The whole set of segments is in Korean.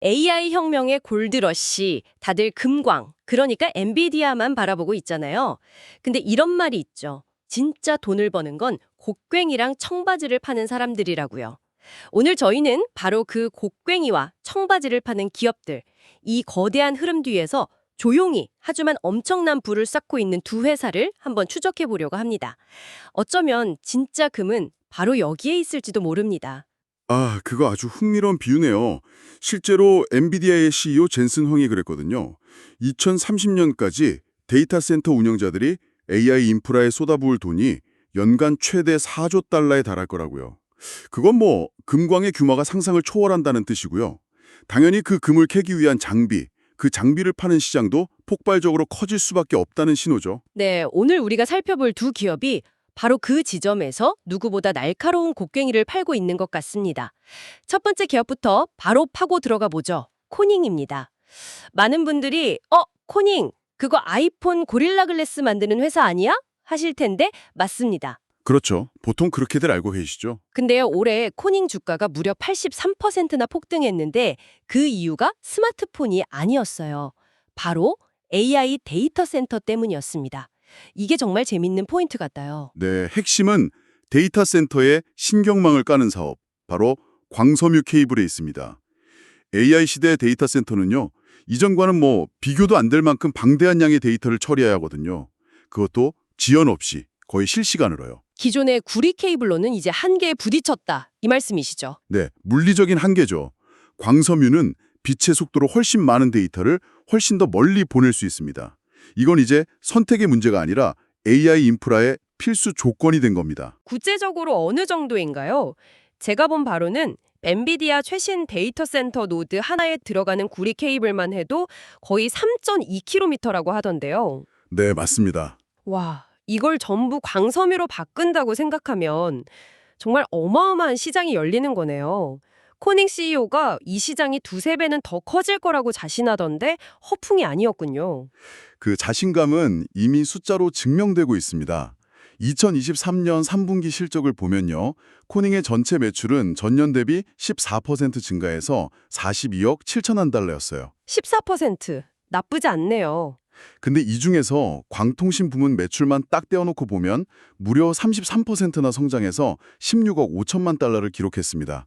AI 혁명의 골드러시, 다들 금광, 그러니까 엔비디아만 바라보고 있잖아요. 근데 이런 말이 있죠. 진짜 돈을 버는 건 곡괭이랑 청바지를 파는 사람들이라고요. 오늘 저희는 바로 그 곡괭이와 청바지를 파는 기업들, 이 거대한 흐름 뒤에서 조용히 하지만 엄청난 부를 쌓고 있는 두 회사를 한번 추적해 보려고 합니다. 어쩌면 진짜 금은 바로 여기에 있을지도 모릅니다. 아, 그거 아주 흥미로운 비유네요. 실제로 엔비디아의 CEO 젠슨 황이 그랬거든요. 2030년까지 데이터 센터 운영자들이 AI 인프라에 쏟아부을 돈이 연간 최대 4조 달러에 달할 거라고요. 그건 뭐 금광의 규모가 상상을 초월한다는 뜻이고요. 당연히 그 금을 캐기 위한 장비, 그 장비를 파는 시장도 폭발적으로 커질 수밖에 없다는 신호죠. 네, 오늘 우리가 살펴볼 두 기업이 바로 그 지점에서 누구보다 날카로운 곡괭이를 팔고 있는 것 같습니다. 첫 번째 기업부터 바로 파고 들어가 보죠. 코닝입니다. 많은 분들이 코닝, 그거 아이폰 고릴라 글래스 만드는 회사 아니야? 하실 텐데 맞습니다. 그렇죠. 보통 그렇게들 알고 계시죠. 근데요, 올해 코닝 주가가 무려 83%나 폭등했는데 그 이유가 스마트폰이 아니었어요. 바로 AI 데이터 센터 때문이었습니다. 이게 정말 재밌는 포인트 같아요. 네, 핵심은 데이터 센터에 신경망을 까는 사업, 바로 광섬유 케이블에 있습니다. AI 시대의 데이터 센터는요, 이전과는 뭐 비교도 안 될 만큼 방대한 양의 데이터를 처리해야 하거든요. 그것도 지연 없이 거의 실시간으로요. 기존의 구리 케이블로는 이제 한계에 부딪혔다. 이 말씀이시죠? 네, 물리적인 한계죠. 광섬유는 빛의 속도로 훨씬 많은 데이터를 훨씬 더 멀리 보낼 수 있습니다. 이건 이제 선택의 문제가 아니라 AI 인프라의 필수 조건이 된 겁니다. 구체적으로 어느 정도인가요? 제가 본 바로는 엔비디아 최신 데이터 센터 노드 하나에 들어가는 구리 케이블만 해도 거의 3.2km라고 하던데요. 네, 맞습니다. 와, 이걸 전부 광섬유로 바꾼다고 생각하면 정말 어마어마한 시장이 열리는 거네요. 코닝 CEO가 이 시장이 두세 배는 더 커질 거라고 자신하던데 허풍이 아니었군요. 그 자신감은 이미 숫자로 증명되고 있습니다. 2023년 3분기 실적을 보면요. 코닝의 전체 매출은 전년 대비 14% 증가해서 42억 7천만 달러였어요. 14%. 나쁘지 않네요. 근데 이 중에서 광통신 부문 매출만 딱 떼어놓고 보면 무려 33%나 성장해서 16억 5천만 달러를 기록했습니다.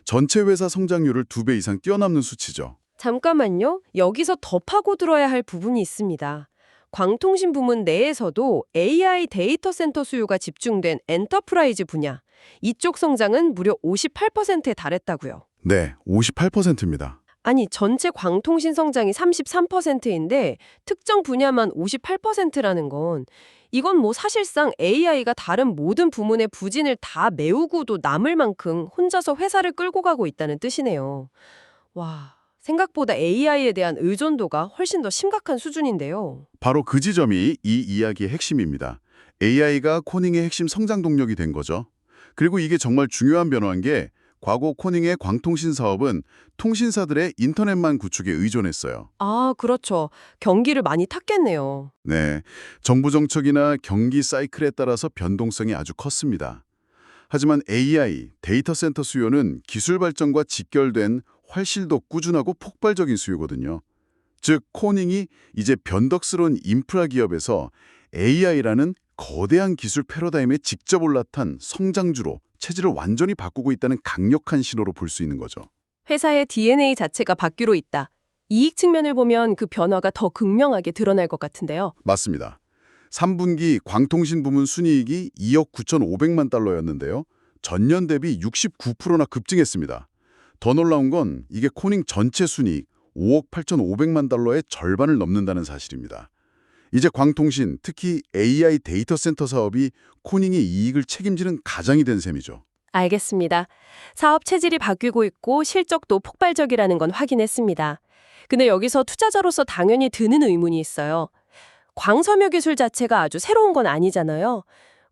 전체 회사 성장률을 2배 이상 뛰어넘는 수치죠. 잠깐만요. 여기서 더 파고들어야 할 부분이 있습니다. 광통신 부문 내에서도 AI 데이터 센터 수요가 집중된 엔터프라이즈 분야. 이쪽 성장은 무려 58%에 달했다고요. 네, 58%입니다. 아니, 전체 광통신 성장이 33%인데 특정 분야만 58%라는 건 이건 뭐 사실상 AI가 다른 모든 부문의 부진을 다 메우고도 남을 만큼 혼자서 회사를 끌고 가고 있다는 뜻이네요. 와, 생각보다 AI에 대한 의존도가 훨씬 더 심각한 수준인데요. 바로 그 지점이 이 이야기의 핵심입니다. AI가 코닝의 핵심 성장 동력이 된 거죠. 그리고 이게 정말 중요한 변화인 게 과거 코닝의 광통신 사업은 통신사들의 인터넷망 구축에 의존했어요. 아, 그렇죠. 경기를 많이 탔겠네요. 네, 정부 정책이나 경기 사이클에 따라서 변동성이 아주 컸습니다. 하지만 AI, 데이터 센터 수요는 기술 발전과 직결된 훨씬 더 꾸준하고 폭발적인 수요거든요. 즉, 코닝이 이제 변덕스러운 인프라 기업에서 AI라는 거대한 기술 패러다임에 직접 올라탄 성장주로 체질을 완전히 바꾸고 있다는 강력한 신호로 볼 수 있는 거죠. 회사의 DNA 자체가 바뀌고 있다. 이익 측면을 보면 그 변화가 더 극명하게 드러날 것 같은데요. 맞습니다. 3분기 광통신 부문 순이익이 2억 9,500만 달러였는데요. 전년 대비 69%나 급증했습니다. 더 놀라운 건 이게 코닝 전체 순이익 5억 8,500만 달러의 절반을 넘는다는 사실입니다. 이제 광통신, 특히 AI 데이터 센터 사업이 코닝의 이익을 책임지는 가장이 된 셈이죠. 알겠습니다. 사업 체질이 바뀌고 있고 실적도 폭발적이라는 건 확인했습니다. 근데 여기서 투자자로서 당연히 드는 의문이 있어요. 광섬유 기술 자체가 아주 새로운 건 아니잖아요.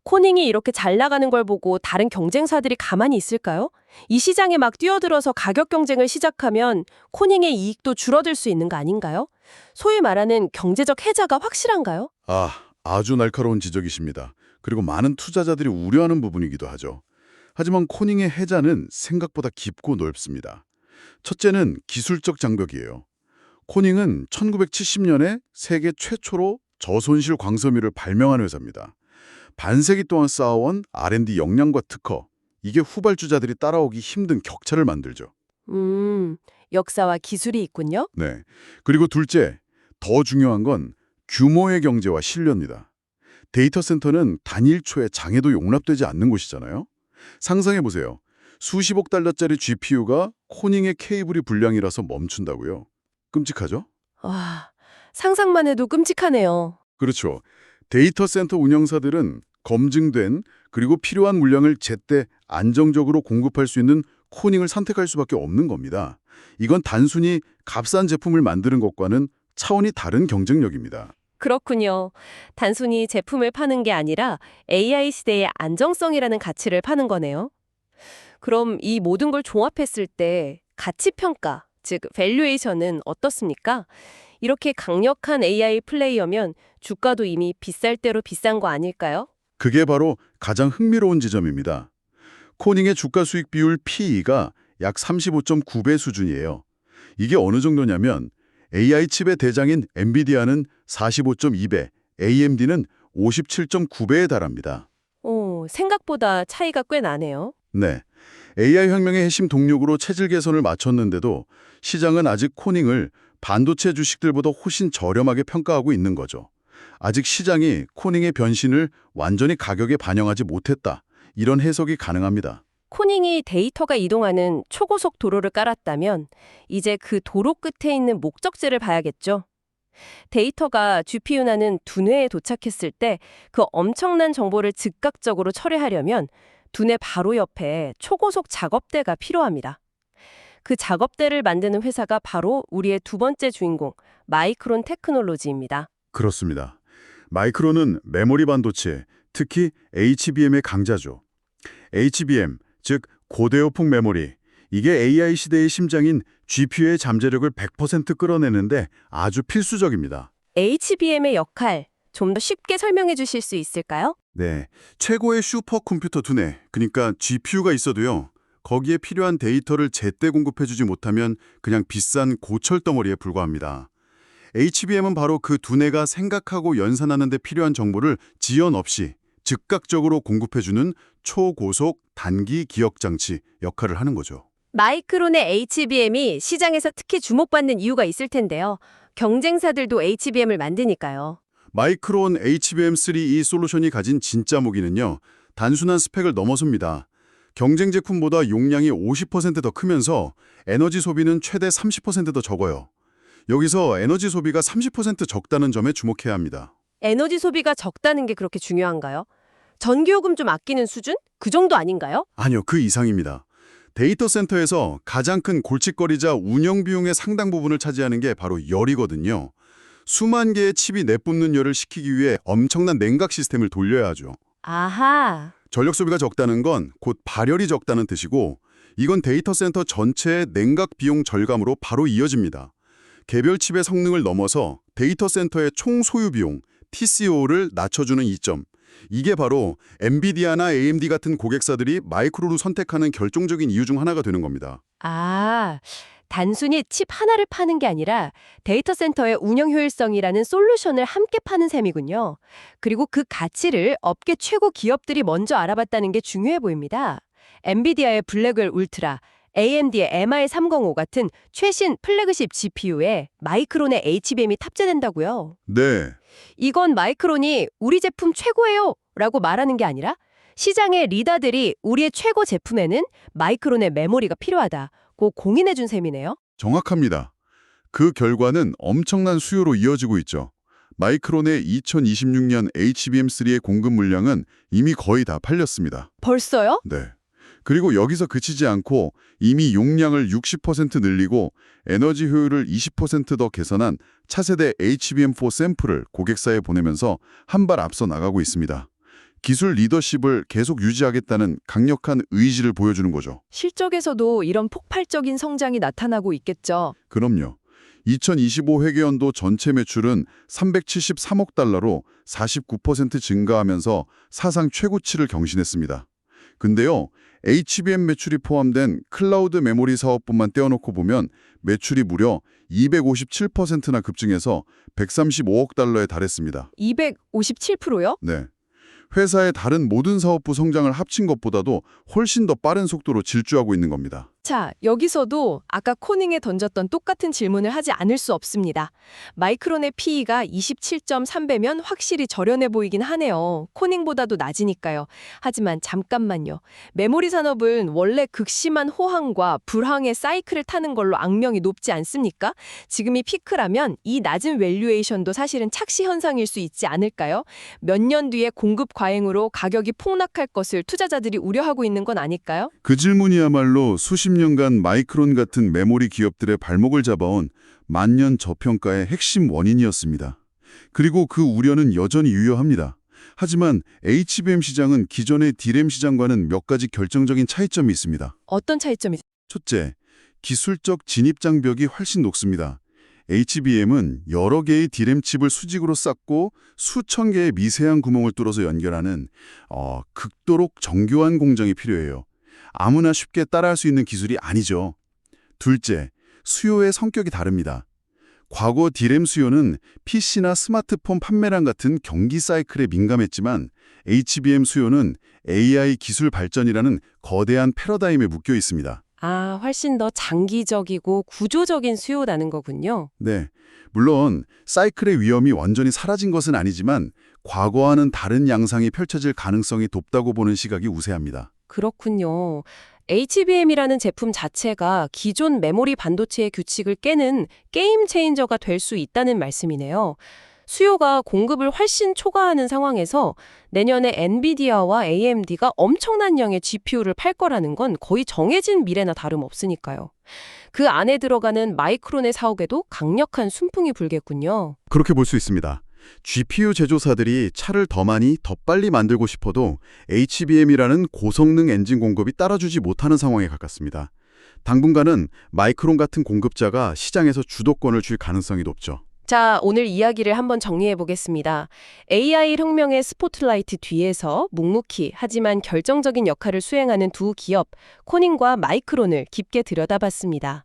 코닝이 이렇게 잘 나가는 걸 보고 다른 경쟁사들이 가만히 있을까요? 이 시장에 막 뛰어들어서 가격 경쟁을 시작하면 코닝의 이익도 줄어들 수 있는 거 아닌가요? 소위 말하는 경제적 해자가 확실한가요? 아주 날카로운 지적이십니다. 그리고 많은 투자자들이 우려하는 부분이기도 하죠. 하지만 코닝의 해자는 생각보다 깊고 넓습니다. 첫째는 기술적 장벽이에요. 코닝은 1970년에 세계 최초로 저손실 광섬유를 발명한 회사입니다. 반세기 동안 쌓아온 R&D 역량과 특허, 이게 후발주자들이 따라오기 힘든 격차를 만들죠. 역사와 기술이 있군요. 네. 그리고 둘째, 더 중요한 건 규모의 경제와 신뢰입니다. 데이터 센터는 단일 초에 장애도 용납되지 않는 곳이잖아요. 상상해보세요. 수십억 달러짜리 GPU가 코닝의 케이블이 불량이라서 멈춘다고요. 끔찍하죠? 와, 상상만 해도 끔찍하네요. 그렇죠. 데이터 센터 운영사들은 검증된 그리고 필요한 물량을 제때 안정적으로 공급할 수 있는 코닝을 선택할 수밖에 없는 겁니다. 이건 단순히 값싼 제품을 만드는 것과는 차원이 다른 경쟁력입니다. 그렇군요. 단순히 제품을 파는 게 아니라 AI 시대의 안정성이라는 가치를 파는 거네요. 그럼 이 모든 걸 종합했을 때 가치 평가, 즉 밸류에이션은 어떻습니까? 이렇게 강력한 AI 플레이어면 주가도 이미 비쌀 대로 비싼 거 아닐까요? 그게 바로 가장 흥미로운 지점입니다. 코닝의 주가 수익 비율 PE가 약 35.9배 수준이에요. 이게 어느 정도냐면 AI 칩의 대장인 엔비디아는 45.2배, AMD는 57.9배에 달합니다. 생각보다 차이가 꽤 나네요. 네, AI 혁명의 핵심 동력으로 체질 개선을 마쳤는데도 시장은 아직 코닝을 반도체 주식들보다 훨씬 저렴하게 평가하고 있는 거죠. 아직 시장이 코닝의 변신을 완전히 가격에 반영하지 못했다. 이런 해석이 가능합니다. 코닝이 데이터가 이동하는 초고속 도로를 깔았다면 이제 그 도로 끝에 있는 목적지를 봐야겠죠. 데이터가 GPU라는 두뇌에 도착했을 때 그 엄청난 정보를 즉각적으로 처리하려면 두뇌 바로 옆에 초고속 작업대가 필요합니다. 그 작업대를 만드는 회사가 바로 우리의 두 번째 주인공, 마이크론 테크놀로지입니다. 그렇습니다. 마이크론은 메모리 반도체, 특히 HBM의 강자죠. HBM, 즉 고대역폭 메모리, 이게 AI 시대의 심장인 GPU의 잠재력을 100% 끌어내는데 아주 필수적입니다. HBM의 역할, 좀 더 쉽게 설명해 주실 수 있을까요? 네, 최고의 슈퍼컴퓨터 두뇌, 그러니까 GPU가 있어도요. 거기에 필요한 데이터를 제때 공급해주지 못하면 그냥 비싼 고철 덩어리에 불과합니다. HBM은 바로 그 두뇌가 생각하고 연산하는 데 필요한 정보를 지연 없이 즉각적으로 공급해주는 초고속 단기 기억 장치 역할을 하는 거죠. 마이크론의 HBM이 시장에서 특히 주목받는 이유가 있을 텐데요. 경쟁사들도 HBM을 만드니까요. 마이크론 HBM3E 솔루션이 가진 진짜 무기는요. 단순한 스펙을 넘어섭니다. 경쟁 제품보다 용량이 50% 더 크면서 에너지 소비는 최대 30% 더 적어요. 여기서 에너지 소비가 30% 적다는 점에 주목해야 합니다. 에너지 소비가 적다는 게 그렇게 중요한가요? 전기요금 좀 아끼는 수준? 그 정도 아닌가요? 아니요, 그 이상입니다. 데이터 센터에서 가장 큰 골칫거리자 운영 비용의 상당 부분을 차지하는 게 바로 열이거든요. 수만 개의 칩이 내뿜는 열을 식히기 위해 엄청난 냉각 시스템을 돌려야 하죠. 아하. 전력 소비가 적다는 건 곧 발열이 적다는 뜻이고 이건 데이터 센터 전체의 냉각 비용 절감으로 바로 이어집니다. 개별 칩의 성능을 넘어서 데이터 센터의 총 소유 비용, TCO를 낮춰주는 이점. 이게 바로 엔비디아나 AMD 같은 고객사들이 마이크론을 선택하는 결정적인 이유 중 하나가 되는 겁니다. 아, 단순히 칩 하나를 파는 게 아니라 데이터 센터의 운영 효율성이라는 솔루션을 함께 파는 셈이군요. 그리고 그 가치를 업계 최고 기업들이 먼저 알아봤다는 게 중요해 보입니다. 엔비디아의 블랙웰 울트라, AMD의 MI305 같은 최신 플래그십 GPU에 마이크론의 HBM이 탑재된다고요. 네, 이건 마이크론이 우리 제품 최고예요 라고 말하는 게 아니라 시장의 리더들이 우리의 최고 제품에는 마이크론의 메모리가 필요하다고 공인해준 셈이네요. 정확합니다. 그 결과는 엄청난 수요로 이어지고 있죠. 마이크론의 2026년 HBM3의 공급 물량은 이미 거의 다 팔렸습니다. 벌써요? 네. 그리고 여기서 그치지 않고 이미 용량을 60% 늘리고 에너지 효율을 20% 더 개선한 차세대 HBM4 샘플을 고객사에 보내면서 한 발 앞서 나가고 있습니다. 기술 리더십을 계속 유지하겠다는 강력한 의지를 보여주는 거죠. 실적에서도 이런 폭발적인 성장이 나타나고 있겠죠. 그럼요. 2025 회계연도 전체 매출은 373억 달러로 49% 증가하면서 사상 최고치를 경신했습니다. 근데요, HBM 매출이 포함된 클라우드 메모리 사업부만 떼어놓고 보면 매출이 무려 257%나 급증해서 135억 달러에 달했습니다. 257%요? 네. 회사의 다른 모든 사업부 성장을 합친 것보다도 훨씬 더 빠른 속도로 질주하고 있는 겁니다. 자, 여기서도 아까 코닝에 던졌던 똑같은 질문을 하지 않을 수 없습니다. 마이크론의 PE가 27.3배면 확실히 저렴해 보이긴 하네요. 코닝보다도 낮으니까요. 하지만 잠깐만요. 메모리 산업은 원래 극심한 호황과 불황의 사이클을 타는 걸로 악명이 높지 않습니까? 지금이 피크라면 이 낮은 밸류에이션도 사실은 착시 현상일 수 있지 않을까요? 몇 년 뒤에 공급 과잉으로 가격이 폭락할 것을 투자자들이 우려하고 있는 건 아닐까요? 그 질문이야말로 수십 년간 마이크론 같은 메모리 기업들의 발목을 잡아온 만년 저평가의 핵심 원인이었습니다. 그리고 그 우려는 여전히 유효합니다. 하지만 HBM 시장은 기존의 D램 시장과는 몇 가지 결정적인 차이점이 있습니다. 어떤 차이점이? 첫째, 기술적 진입 장벽이 훨씬 높습니다. HBM은 여러 개의 D램 칩을 수직으로 쌓고 수천 개의 미세한 구멍을 뚫어서 연결하는 극도로 정교한 공정이 필요해요. 아무나 쉽게 따라할 수 있는 기술이 아니죠. 둘째, 수요의 성격이 다릅니다. 과거 D램 수요는 PC나 스마트폰 판매량 같은 경기 사이클에 민감했지만 HBM 수요는 AI 기술 발전이라는 거대한 패러다임에 묶여 있습니다. 아, 훨씬 더 장기적이고 구조적인 수요라는 거군요. 네, 물론 사이클의 위험이 완전히 사라진 것은 아니지만 과거와는 다른 양상이 펼쳐질 가능성이 높다고 보는 시각이 우세합니다. 그렇군요. HBM이라는 제품 자체가 기존 메모리 반도체의 규칙을 깨는 게임 체인저가 될 수 있다는 말씀이네요. 수요가 공급을 훨씬 초과하는 상황에서 내년에 엔비디아와 AMD가 엄청난 양의 GPU를 팔 거라는 건 거의 정해진 미래나 다름없으니까요. 그 안에 들어가는 마이크론의 사옥에도 강력한 순풍이 불겠군요. 그렇게 볼 수 있습니다. GPU 제조사들이 차를 더 많이, 더 빨리 만들고 싶어도 HBM이라는 고성능 엔진 공급이 따라주지 못하는 상황에 가깝습니다. 당분간은 마이크론 같은 공급자가 시장에서 주도권을 쥘 가능성이 높죠. 자, 오늘 이야기를 한번 정리해 보겠습니다. AI 혁명의 스포트라이트 뒤에서 묵묵히 하지만 결정적인 역할을 수행하는 두 기업, 코닝과 마이크론을 깊게 들여다봤습니다.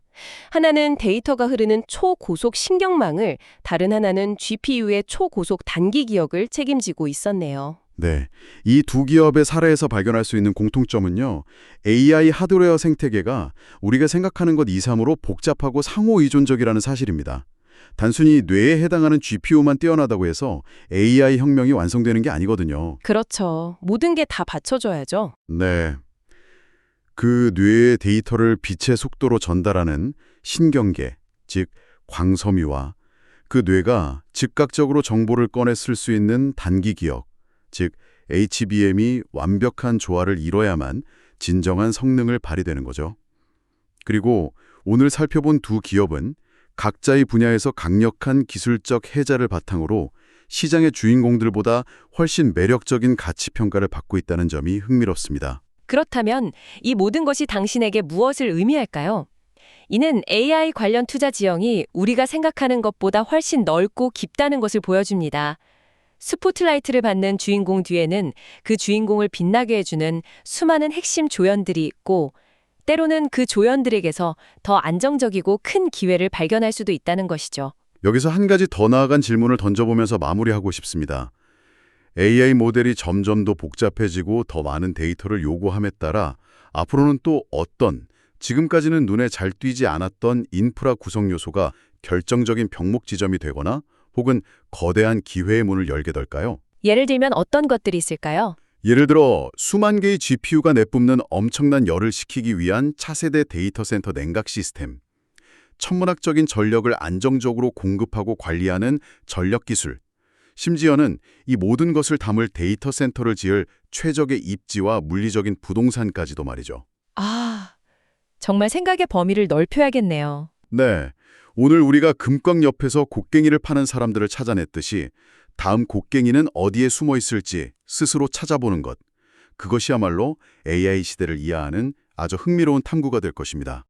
하나는 데이터가 흐르는 초고속 신경망을, 다른 하나는 GPU의 초고속 단기 기억을 책임지고 있었네요. 네, 이 두 기업의 사례에서 발견할 수 있는 공통점은요. AI 하드웨어 생태계가 우리가 생각하는 것 이상으로 복잡하고 상호 의존적이라는 사실입니다. 단순히 뇌에 해당하는 GPU만 뛰어나다고 해서 AI 혁명이 완성되는 게 아니거든요. 그렇죠. 모든 게 다 받쳐줘야죠. 네. 그 뇌의 데이터를 빛의 속도로 전달하는 신경계, 즉 광섬유와 그 뇌가 즉각적으로 정보를 꺼내 쓸 수 있는 단기 기억, 즉 HBM이 완벽한 조화를 이뤄야만 진정한 성능을 발휘되는 거죠. 그리고 오늘 살펴본 두 기업은 각자의 분야에서 강력한 기술적 해자를 바탕으로 시장의 주인공들보다 훨씬 매력적인 가치 평가를 받고 있다는 점이 흥미롭습니다. 그렇다면 이 모든 것이 당신에게 무엇을 의미할까요? 이는 AI 관련 투자 지형이 우리가 생각하는 것보다 훨씬 넓고 깊다는 것을 보여줍니다. 스포트라이트를 받는 주인공 뒤에는 그 주인공을 빛나게 해주는 수많은 핵심 조연들이 있고 때로는 그 조연들에게서 더 안정적이고 큰 기회를 발견할 수도 있다는 것이죠. 여기서 한 가지 더 나아간 질문을 던져보면서 마무리하고 싶습니다. AI 모델이 점점 더 복잡해지고 더 많은 데이터를 요구함에 따라 앞으로는 또 어떤 지금까지는 눈에 잘 띄지 않았던 인프라 구성 요소가 결정적인 병목 지점이 되거나 혹은 거대한 기회의 문을 열게 될까요? 예를 들면 어떤 것들이 있을까요? 예를 들어 수만 개의 GPU가 내뿜는 엄청난 열을 식히기 위한 차세대 데이터 센터 냉각 시스템, 천문학적인 전력을 안정적으로 공급하고 관리하는 전력 기술, 심지어는 이 모든 것을 담을 데이터 센터를 지을 최적의 입지와 물리적인 부동산까지도 말이죠. 아, 정말 생각의 범위를 넓혀야겠네요. 네, 오늘 우리가 금광 옆에서 곡괭이를 파는 사람들을 찾아냈듯이 다음 곡괭이는 어디에 숨어 있을지 스스로 찾아보는 것, 그것이야말로 AI 시대를 이해하는 아주 흥미로운 탐구가 될 것입니다.